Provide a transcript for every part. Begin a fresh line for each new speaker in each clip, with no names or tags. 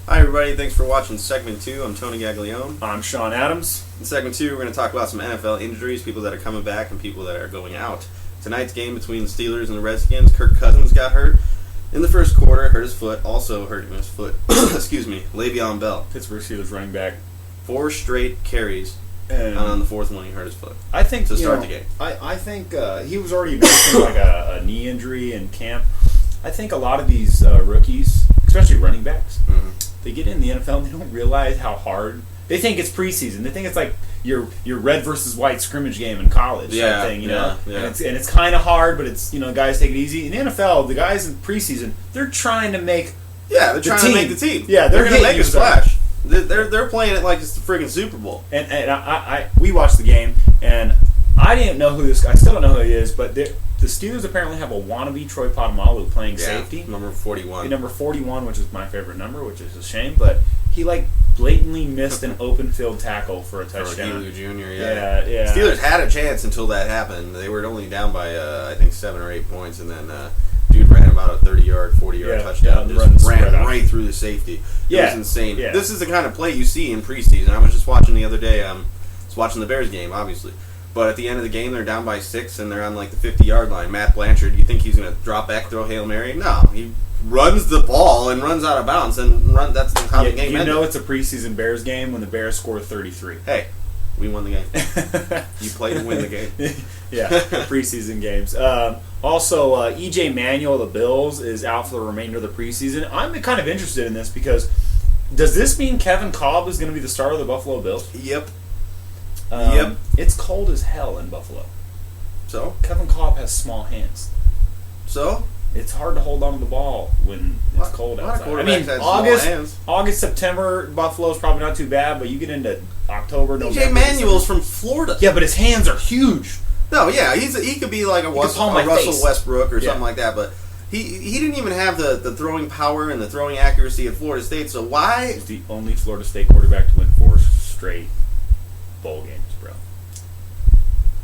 Hi everybody, thanks for watching segment 2. I'm Tony Gaglione.
I'm Shawn Adams.
In segment 2, we're going to talk about some NFL injuries, people that are coming back and people that are going out. Tonight's game between the Steelers and the Redskins, Kirk Cousins got hurt in the first quarter, hurt his foot, also hurt his foot, Le'Veon Bell.
Pittsburgh Steelers running back.
4 straight carries, and on the fourth one he hurt his foot.
I think
to start the game.
I think he was already nursing like a knee injury in camp. I think a lot of these rookies, especially running backs, they get in the NFL and they don't realize how hard. They think it's preseason. They think it's like your red versus white scrimmage game in college thing, you know. Yeah. And it's kind of hard, but it's guys take it easy. In the NFL, the guys in preseason, they're trying to make
they're trying to make the team.
Yeah,
they're going to make a splash. They're playing it like it's the friggin' Super Bowl.
And we watched the game, and I didn't know who this guy. I still don't know who he is, but the Steelers apparently have a wannabe Troy Polamalu playing safety.
Number 41.
Number 41, which is my favorite number, which is a shame, but he blatantly missed an open field tackle for a touchdown.
For Jr.,
yeah.
Steelers had a chance until that happened. They were only down by, I think, 7 or 8 points, and then dude ran about a 30-yard, 40-yard touchdown. Just ran right through the safety. It was insane.
Yeah.
This is the kind of play you see in preseason. I was just watching the other day. I was watching the Bears game, obviously. But at the end of the game, they're down by 6, and they're on like the 50-yard line. Matt Blanchard, you think he's going to drop back, throw Hail Mary? No, he runs the ball and runs out of bounds, and that's how the game ended.
You know it's a preseason Bears game when the Bears score 33.
Hey, we won the game. You play to win the game.
Yeah, preseason games. Also, E.J. Manuel of the Bills is out for the remainder of the preseason. I'm kind of interested in this because does this mean Kevin Kolb is going to be the starter of the Buffalo Bills?
Yep.
It's cold as hell in Buffalo.
So?
Kevin Kolb has small hands.
So?
It's hard to hold on to the ball when it's cold outside. I mean, August, September, Buffalo's probably not too bad, but you get into October, November.
E.J. Manuel's from Florida.
Yeah, but his hands are huge.
No, yeah, he could be like a Russell Westbrook or something like that, but he didn't even have the throwing power and the throwing accuracy at Florida State, so why?
He's the only Florida State quarterback to win 4 straight bowl games, bro.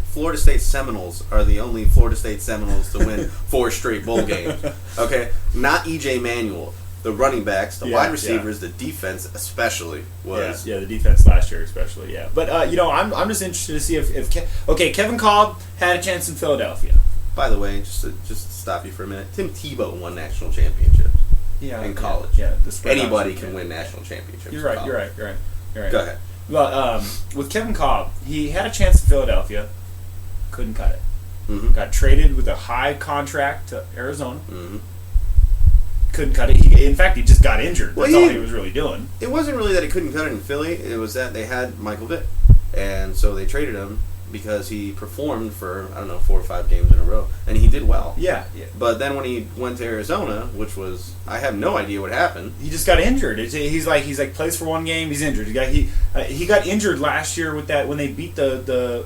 Florida State Seminoles are the only Florida State Seminoles to win 4 straight bowl games. Okay? Not E.J. Manuel. The running backs, the wide receivers, the defense especially was.
Yeah, the defense last year especially, yeah. But, I'm just interested to see if Kevin Kolb had a chance in Philadelphia.
By the way, just to stop you for a minute, Tim Tebow won national championships in college.
Yeah,
anybody can win national championships.
You're right. Go
ahead.
Well, with Kevin Kolb, he had a chance in Philadelphia, couldn't cut it.
Mm-hmm.
Got traded with a high contract to Arizona.
Mm-hmm.
Couldn't cut it. In fact, he just got injured. That's all he was really doing.
It wasn't really that he couldn't cut it in Philly. It was that they had Michael Vick. And so they traded him because he performed for, 4 or 5 games in a row. And he did well.
Yeah.
But then when he went to Arizona, which was, I have no idea what happened.
He just got injured. He's like plays for 1 game, he's injured. He got injured last year with that when they beat the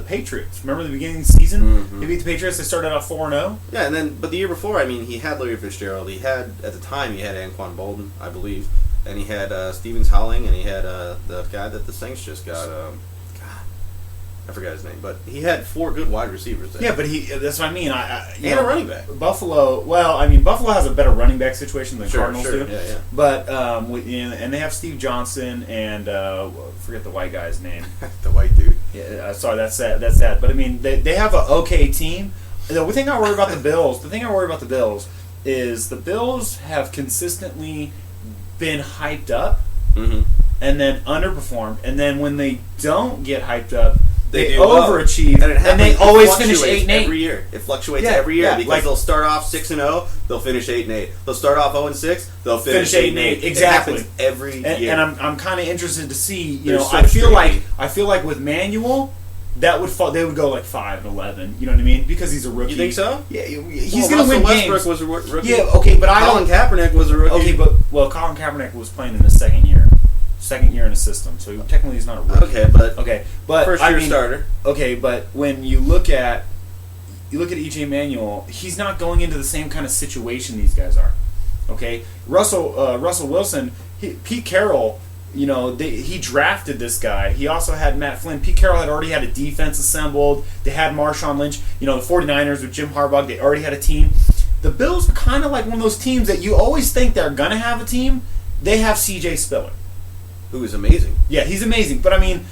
Patriots. Remember the beginning of the season?
Mm-hmm.
They beat the Patriots. They started out 4-0.
Yeah, but the year before, he had Larry Fitzgerald. He had, at the time, he had Anquan Bolden, I believe. And he had Stevens Howling, and he had the guy that the Saints just got. I forgot his name, but he had 4 good wide receivers there.
Yeah, but that's what I mean.
A running back.
Buffalo. Well, Buffalo has a better running back situation than Cardinals do.
Yeah.
But and they have Steve Johnson and forget the white guy's name.
The white dude.
Yeah, sorry, that's that. But they have an okay team. The thing I worry about the Bills. Is the Bills have consistently been hyped up and then underperformed, and then when they don't get hyped up, they overachieve, and they always finish 8-8
every year. It fluctuates every year because they'll start off 6-0, they'll finish 8-8. They'll start off 0-6, they'll finish 8-8.
Exactly.
It happens every year.
And I'm kind of interested to see. I feel like with Manuel, that would fall. They would go like 5-11. You know what I mean? Because he's a rookie.
You think so?
Yeah, he's going to win
Westbrook
games.
was a rookie.
Yeah, okay, but
Colin Kaepernick was a rookie.
Okay, but Colin Kaepernick was playing in his second year in the system, so technically he's not a rookie.
Okay, but first year starter.
Okay, but when you look at E.J. Manuel, he's not going into the same kind of situation these guys are. Okay, Russell Wilson, Pete Carroll. He drafted this guy. He also had Matt Flynn. Pete Carroll had already had a defense assembled. They had Marshawn Lynch. The 49ers with Jim Harbaugh, they already had a team. The Bills are kind of like one of those teams that you always think they're going to have a team, they have C.J. Spiller.
Who is amazing.
Yeah, he's amazing. But, I mean,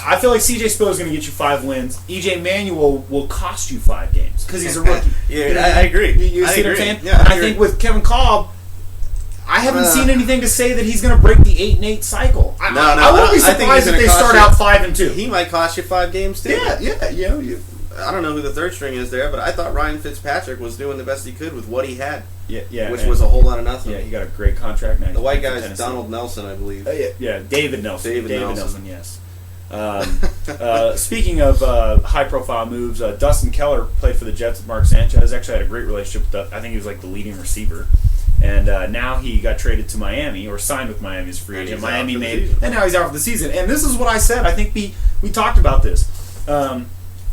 I feel like C.J. Spiller is going to get you 5 wins. E.J. Manuel will cost you 5 games because he's a rookie.
I agree.
You see what I'm saying?
Yeah,
and I think with Kevin Kolb, I haven't seen anything to say that he's going to break the 8-8 cycle. I wouldn't be surprised if they start out 5-2.
He might cost you 5 games too.
Yeah.
I don't know who the third string is there, but I thought Ryan Fitzpatrick was doing the best he could with what he had.
Yeah,
which was a whole lot of nothing.
Yeah, he got a great contract now.
The white guy's Donald Nelson, I believe.
David Nelson.
David Nelson,
yes. Speaking of high-profile moves, Dustin Keller played for the Jets with Mark Sanchez. Actually had a great relationship with I think he was like the leading receiver. And now he got traded to Miami, or signed with Miami as free agent. Miami and now he's out for the season. And this is what I said. I think we talked about this.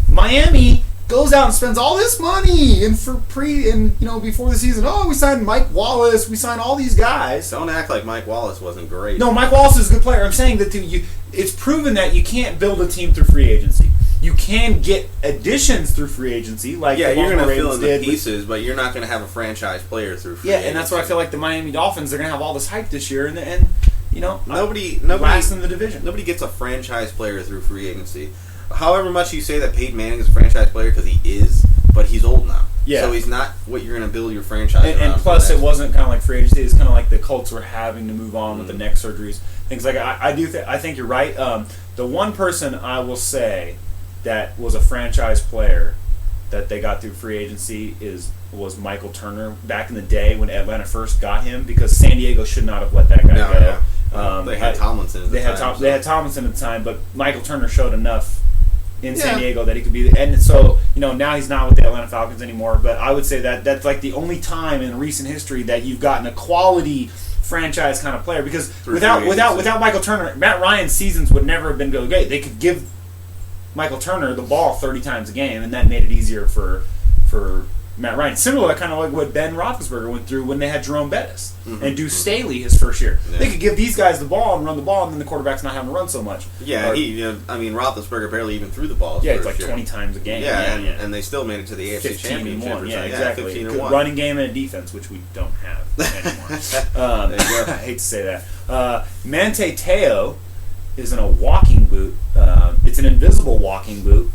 Miami goes out and spends all this money before the season. Oh, we signed Mike Wallace. We signed all these guys.
Don't act like Mike Wallace wasn't great.
No, Mike Wallace is a good player. I'm saying that it's proven that you can't build a team through free agency. You can get additions through free agency, like
you're going to fill in the
did
pieces, but you're not going to have a franchise player through free agency.
And that's why I feel like the Miami Dolphins are going to have all this hype this year, and
nobody
last in the division.
Nobody gets a franchise player through free agency. However much you say that Peyton Manning is a franchise player, because he is, but he's old now.
Yeah.
So he's not what you're going to build your franchise around.
And plus, it wasn't kind of like free agency. It's kind of like the Colts were having to move on with the neck surgeries, things like that. I think you're right. The one person I will say that was a franchise player that they got through free agency was Michael Turner back in the day when Atlanta first got him, because San Diego should not have let that guy go.
Yeah. They had Tomlinson at the time.
They had Tomlinson at the time, but Michael Turner showed enough in San Diego that he could be, and so now he's not with the Atlanta Falcons anymore. But I would say that's like the only time in recent history that you've gotten a quality franchise kind of player, because without Michael Turner, Matt Ryan's seasons would never have been great. They could give Michael Turner the ball 30 times a game, and that made it easier for Matt Ryan. Similar, kind of like what Ben Roethlisberger went through when they had Jerome Bettis and Deuce Staley his first year. Yeah. They could give these guys the ball and run the ball, and then the quarterback's not having to run so much.
Yeah, Roethlisberger barely even threw the ball.
Yeah, it's like 20 times a game.
And they still made it to the AFC Championship.
Exactly.
15-1.
Running game and a defense, which we don't have anymore. I hate to say that. Manti Te'o is in a walking boot. It's an invisible walking boot.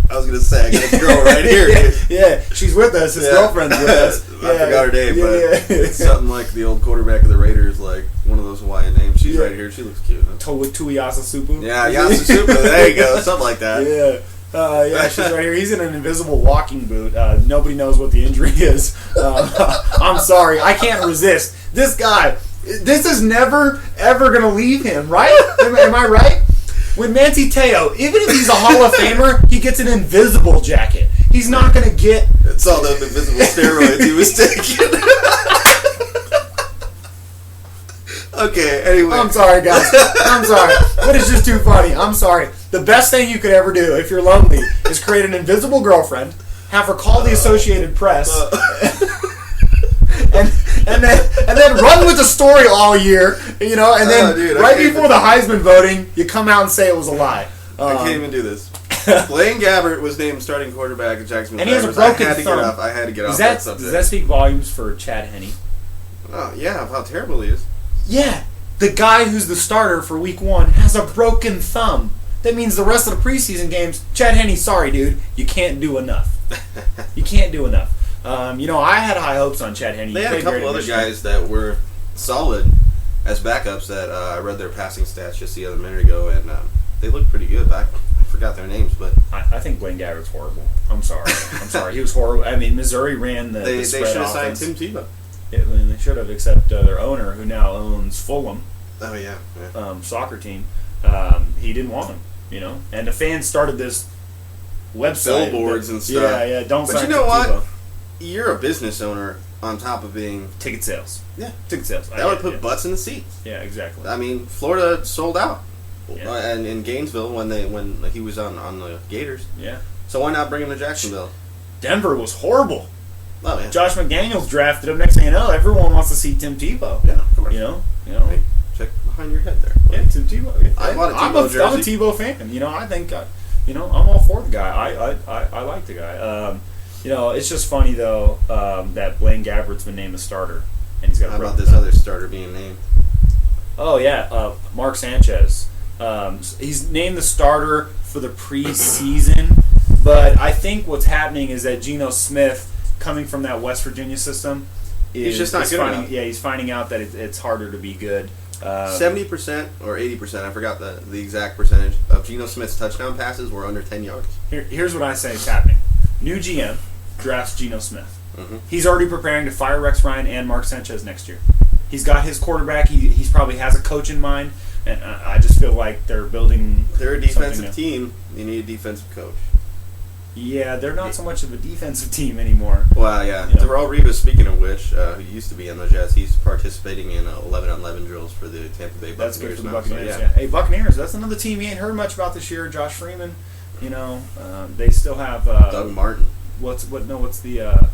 I was going to say, I got a girl right here.
Yeah, she's with us. His girlfriend's with us.
I forgot her name, but it's something like the old quarterback of the Raiders, like one of those Hawaiian names. She's right here. She looks cute. Huh?
Tuiasa Supu.
Yeah, Yasa Supu. There you go. Something like that.
Yeah, she's right here. He's in an invisible walking boot. Nobody knows what the injury is. I'm sorry. I can't resist. This guy, this is never, ever going to leave him, right? Am I right? With Manti Te'o, even if he's a Hall of Famer, he gets an invisible jacket. He's not going to get...
It's all those invisible steroids he was taking. Okay, anyway.
I'm sorry, guys. I'm sorry. But it's just too funny. I'm sorry. The best thing you could ever do if you're lonely is create an invisible girlfriend, have her call the Associated Press, and then run with the story all year, and then before the Heisman voting, you come out and say it was a lie.
I can't even do this. Blaine Gabbert was named starting quarterback at Jacksonville.
And he has a broken thumb.
I had to get off that subject.
Does that speak volumes for Chad Henne?
Oh, yeah, of how terrible he is.
Yeah, the guy who's the starter for Week 1 has a broken thumb. That means the rest of the preseason games, Chad Henne, sorry, dude, you can't do enough. You can't do enough. I had high hopes on Chad Henne.
They had a couple other guys that were solid as backups that I read their passing stats just the other minute ago, and they looked pretty good. I forgot their names, but
I think Blaine Gabbert's horrible. I'm sorry. He was horrible. I mean, Missouri ran the spread
They should have
offense.
signed Tim Tebow.
They should have, except their owner, who now owns Fulham.
Oh, yeah.
Soccer team. He didn't want him, And the fans started this website.
Billboards and stuff.
Yeah, don't sign
But you know what?
Tebow.
You're a business owner on top of being...
Ticket sales.
Yeah.
Ticket sales.
That would put butts in the seats.
Yeah, exactly.
I mean, Florida sold out.
Yeah.
And in Gainesville when he was on the Gators.
Yeah.
So why not bring him to Jacksonville?
Denver was horrible.
Oh, yeah.
Josh McDaniels drafted him. Next thing you know, everyone wants to see Tim Tebow.
Yeah, of course.
Hey,
check behind your head there.
Yeah, Tim Tebow. Yeah.
I bought a Tebow jersey.
I'm a Tebow fan. I think, I'm all for the guy. I like the guy. It's just funny, though, that Blaine Gabbert's been named a starter. and he's got.
How about this other starter being named?
Oh yeah, Mark Sanchez. He's named the starter for the preseason, but I think what's happening is that Geno Smith, coming from that West Virginia system,
he's just not good enough.
Yeah, he's finding out that it's harder to be good.
70% or 80%, I forgot the exact percentage, of Geno Smith's touchdown passes were under 10 yards.
Here's what I say is happening. New GM drafts Geno Smith.
Mm-hmm.
He's already preparing to fire Rex Ryan and Mark Sanchez next year. He's got his quarterback. He's probably has a coach in mind, and I just feel like they're building.
They're a defensive team. You need a defensive coach.
Yeah, they're not so much of a defensive team anymore.
Well, yeah. Terrell Rivas, speaking of which, who used to be in the Jets, he's participating in 11-on-11 drills for the Tampa Bay Buccaneers.
That's good for the
now,
Buccaneers.
so, yeah.
Hey, Buccaneers, that's another team you ain't heard much about this year. Josh Freeman, they still have
Doug Martin.
What's the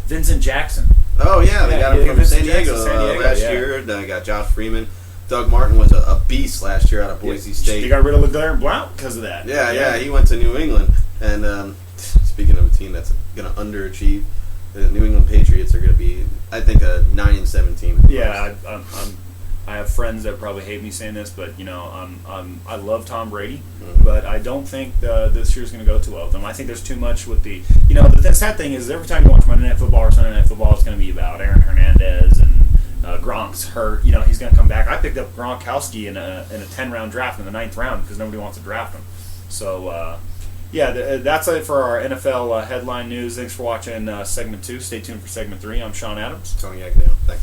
Vincent Jackson?
Oh yeah, they got him from San Diego, last
yeah.
year. They got Josh Freeman. Doug Martin was a beast last year out of Boise State.
They got rid of LeGarrette Blount because of that.
Yeah, he went to New England. And speaking of a team that's going to underachieve, the New England Patriots are going to be, I think, a 9-7 team.
Yeah, I have friends that probably hate me saying this, but I love Tom Brady, but I don't think this year's going to go too well with them. I think there's too much with the sad thing is every time you watch Monday Night Football or Sunday Night Football, it's going to be about Aaron Hernandez and Gronk's hurt. He's going to come back. I picked up Gronkowski in a 10-round draft in the 9th round because nobody wants to draft him. So. That's it for our NFL headline news. Thanks for watching segment 2. Stay tuned for segment 3. I'm Shawn Adams.
Tony Gaglione. Thanks.